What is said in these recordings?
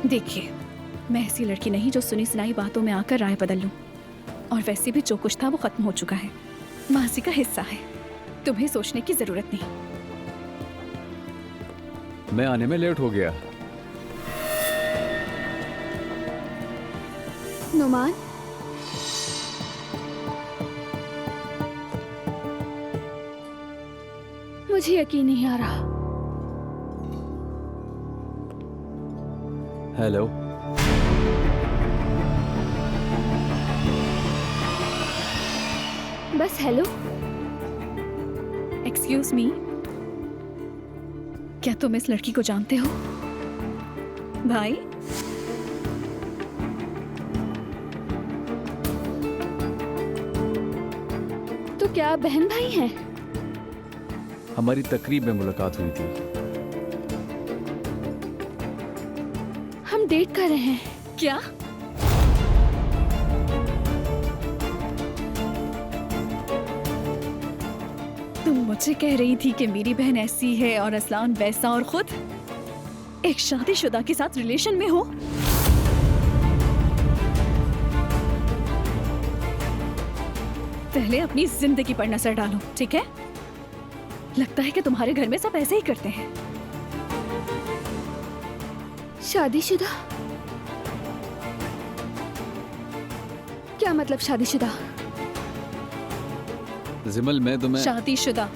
देखिए, मैं ऐसी लड़की नहीं जो सुनी सुनाई बातों में आकर राय बदल लूं। और वैसे भी जो कुछ था वो खत्म हो चुका है, माजी का हिस्सा है। तुम्हें सोचने की जरूरत नहीं। मैं आने में लेट हो गया। नुमान, मुझे यकीन नहीं आ रहा। हेलो। बस हेलो। एक्सक्यूज मी, क्या तुम इस लड़की को जानते हो? भाई, तो क्या आप बहन भाई हैं? हमारी तकरीब में मुलाकात हुई थी। हम डेट कर रहे हैं। क्या? तुम मुझे कह रही थी कि मेरी बहन ऐसी है और असलान वैसा, और खुद एक शादीशुदा के साथ रिलेशन में हो? पहले अपनी जिंदगी पर नजर डालो, ठीक है? लगता है कि तुम्हारे घर में सब ऐसे ही करते हैं। शादीशुदा? क्या मतलब शादीशुदा? जिमल, मैं तुम्हें शादीशुदा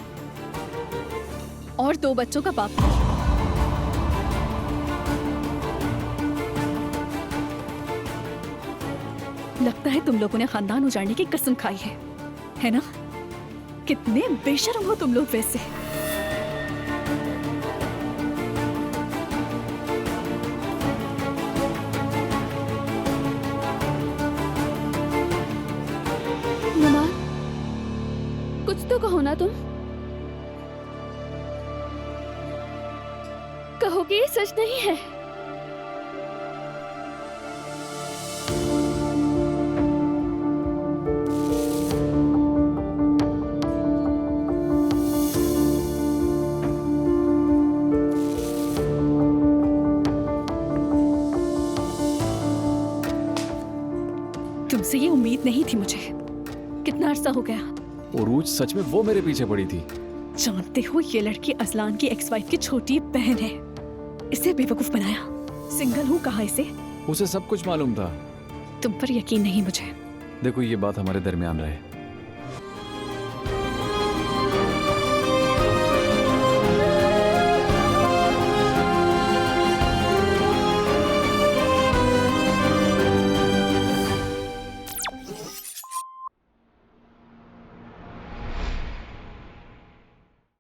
और 2 बच्चों का बाप। लगता है तुम लोगों ने खानदान उजाड़ने की कसम खाई है ना? कितने बेशर्म हो तुम लोग वैसे। नुमान, कुछ तो कहो ना तुम। कहो कि ये सच नहीं है। तुमसे ये उम्मीद नहीं थी मुझे। कितना अरसा हो गया। उरूज, सच में वो मेरे पीछे पड़ी थी। जानते हो, ये लड़की असलान की एक्स वाइफ की छोटी बहन है। इसे बेवकूफ बनाया। सिंगल हूँ कहा इसे। उसे सब कुछ मालूम था। तुम पर यकीन नहीं मुझे। देखो, ये बात हमारे दरमियान रहे।